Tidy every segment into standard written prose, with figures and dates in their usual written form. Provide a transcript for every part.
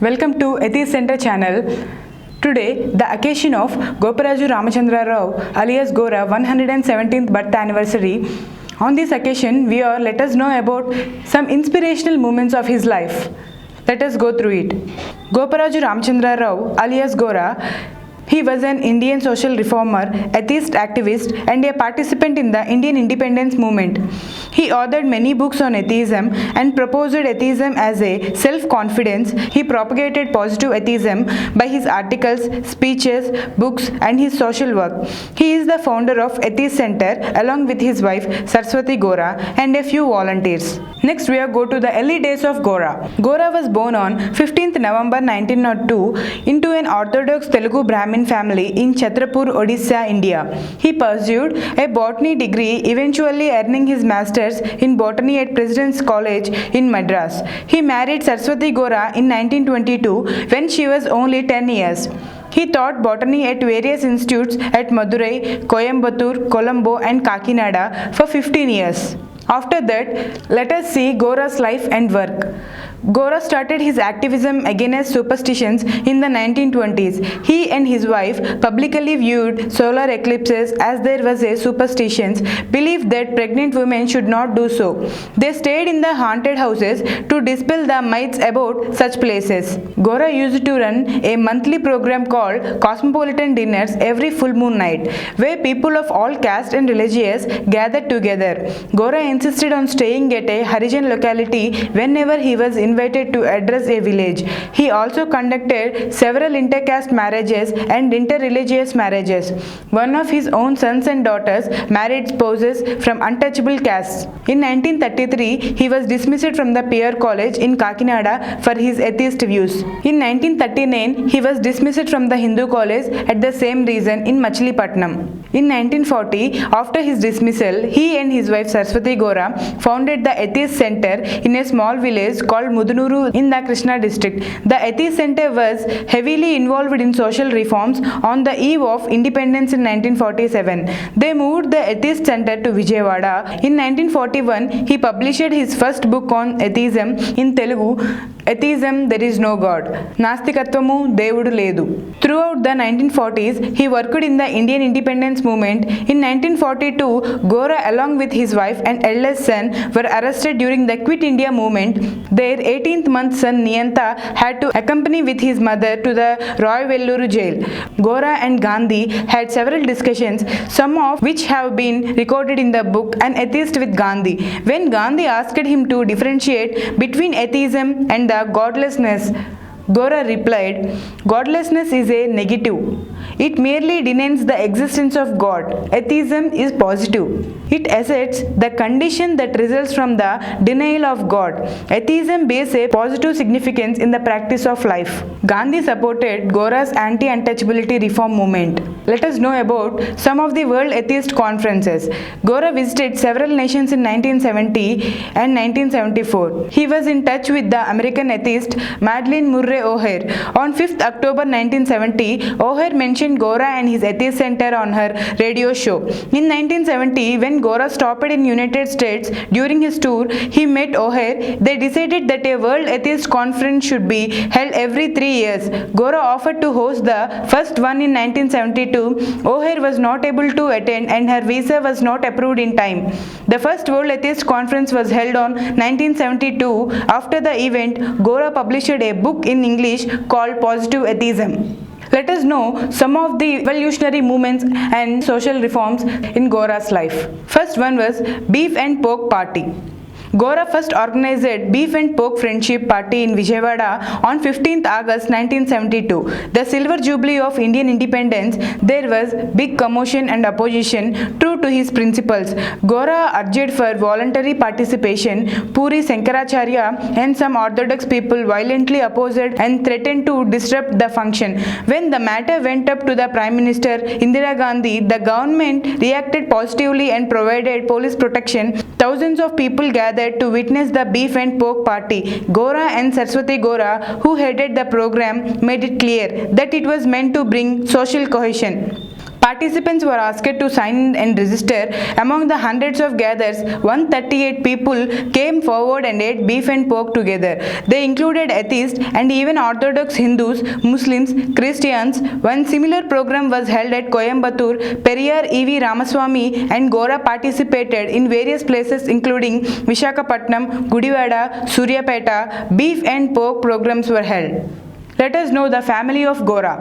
Welcome to Atheist Center channel. Today, the occasion of Goparaju Ramachandra Rao alias Gora 117th birth anniversary. On this occasion, let us know about some inspirational moments of his life. Let us go through it. Goparaju Ramachandra Rao alias Gora, he was an Indian social reformer, atheist activist, and a participant in the Indian independence movement. He authored many books on atheism and proposed atheism as a self-confidence. He propagated positive atheism by his articles, speeches, books, and his social work. He is the founder of Atheist Center along with his wife Saraswati Gora and a few volunteers. Next, we go to the early days of Gora. Gora was born on 15th November 1902 into an Orthodox Telugu Brahmin family in Chhatrapur, Odisha, India. He pursued a botany degree, eventually earning his master's in botany at President's College in Madras. He married Saraswati Gora in 1922 when she was only 10 years. He taught botany at various institutes at Madurai, Coimbatore, Colombo, and Kakinada for 15 years. After that, let us see Gora's life and work. Gora started his activism against superstitions in the 1920s. He and his wife publicly viewed solar eclipses as there was a superstition, believed that pregnant women should not do so. They stayed in the haunted houses to dispel the myths about such places. Gora used to run a monthly program called Cosmopolitan Dinners every full moon night, where people of all castes and religions gathered together. Gora insisted on staying at a Harijan locality whenever he was invited to address a village. He also conducted several intercaste marriages and interreligious marriages. One of his own sons and daughters married spouses from untouchable castes. In 1933, he was dismissed from the Peer College in Kakinada for his atheist views. In 1939, he was dismissed from the Hindu College at the same reason in Machilipatnam. In 1940, after his dismissal, he and his wife Saraswati Gora founded the Atheist Center in a small village called Mudunuru in the Krishna district. The Atheist Center was heavily involved in social reforms on the eve of independence in 1947. They moved the Atheist Center to Vijayawada. In 1941, he published his first book on atheism in Telugu, Atheism, There is No God. Nastikatvamu Devudu Ledu. Throughout the 1940s, he worked in the Indian independence movement. In 1942, Gora along with his wife and eldest son were arrested during the Quit India movement. Their 18th month son Niyanta had to accompany with his mother to the Roy Velluru jail. Gora and Gandhi had several discussions, some of which have been recorded in the book An Atheist with Gandhi. When Gandhi asked him to differentiate between atheism and the godlessness, Gora replied, "Godlessness is a negative. It merely denies the existence of God. Atheism is positive. It asserts the condition that results from the denial of God. Atheism bears a positive significance in the practice of life." Gandhi supported Gora's anti-untouchability reform movement. Let us know about some of the World Atheist Conferences. Gora visited several nations in 1970 and 1974. He was in touch with the American atheist Madeleine Murray O'Hair. On 5th October 1970, O'Hair mentioned Gora and his Atheist Center on her radio show. In 1970, when Gora stopped in United States during his tour, he met O'Hair. They decided that a World Atheist Conference should be held every 3 years. Gora offered to host the first one in 1972. O'Hair was not able to attend and her visa was not approved in time. The first World Atheist Conference was held on 1972. After the event, Gora published a book in English called Positive Atheism. Let us know some of the evolutionary movements and social reforms in Gora's life. First one was Beef and Pork Party. Gora first organized Beef and Pork Friendship Party in Vijayawada on 15th August 1972. The silver jubilee of Indian independence, there was big commotion and opposition. True to his principles, Gora urged for voluntary participation. Puri Sankaracharya and some orthodox people violently opposed and threatened to disrupt the function. When the matter went up to the Prime Minister Indira Gandhi, the government reacted positively and provided police protection. Thousands of people gathered to witness the Beef and Pork Party. Gora and Saraswati Gora, who headed the program, made it clear that it was meant to bring social cohesion. Participants were asked to sign and register. Among the hundreds of gatherers, 138 people came forward and ate beef and pork together. They included atheists and even Orthodox Hindus, Muslims, Christians. One similar program was held at Coimbatore. Periyar E.V. Ramaswamy and Gora participated in various places including Visakhapatnam, Gudivada, Suryapeta. Beef and pork programs were held. Let us know the family of Gora.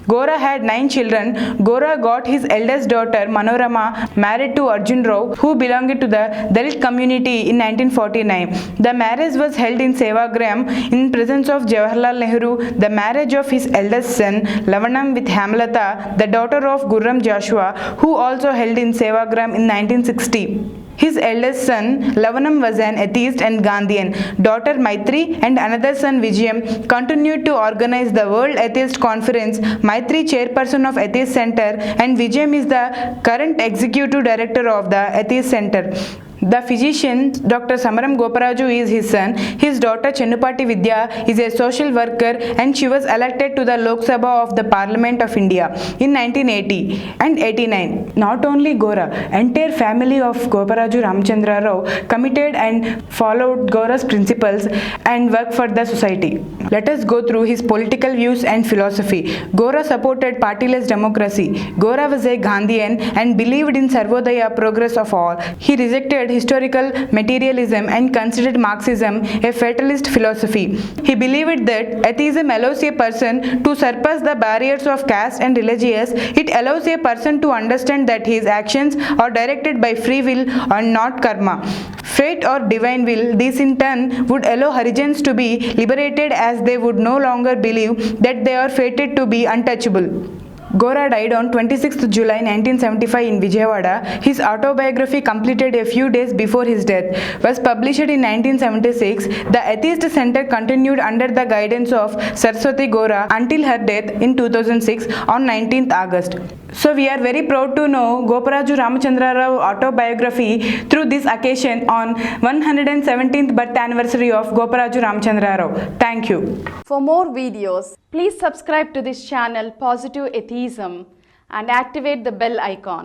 Gora had 9 children. Gora got his eldest daughter Manorama married to Arjun Rao, who belonged to the Dalit community in 1949. The marriage was held in Sevagram in presence of Jawaharlal Nehru. The marriage of his eldest son Lavanam with Hamlata, the daughter of Gurram Joshua, who also held in Sevagram in 1960. His eldest son Lavanam was an atheist and Gandhian. Daughter Maitri and another son Vijayam continued to organize the World Atheist Conference. Maitri, chairperson of Atheist Center, and Vijayam is the current executive director of the Atheist Center. The physician Dr. Samaram Goparaju is his son. His daughter Chennupati Vidya is a social worker and she was elected to the Lok Sabha of the Parliament of India in 1980 and 89. Not only Gora, entire family of Goparaju Ramachandra Rao committed and followed Gora's principles and worked for the society. Let us go through his political views and philosophy. Gora supported partyless democracy. Gora was a Gandhian and believed in Sarvodaya, progress of all. He rejected historical materialism and considered Marxism a fatalist philosophy. He believed that atheism allows a person to surpass the barriers of caste and religious. It allows a person to understand that his actions are directed by free will and not karma, fate or divine will. This in turn would allow Harijans to be liberated as they would no longer believe that they are fated to be untouchable. Gora died on 26th July 1975 in Vijayawada. His autobiography, completed a few days before his death, was published in 1976. The Atheist Center continued under the guidance of Saraswati Gora until her death in 2006 on 19th August. So we are very proud to know Goparaju Ramachandra Rao autobiography through this occasion on 117th birth anniversary of Goparaju Ramachandra Rao. Thank you. For more videos, please subscribe to this channel Positive Atheism and activate the bell icon.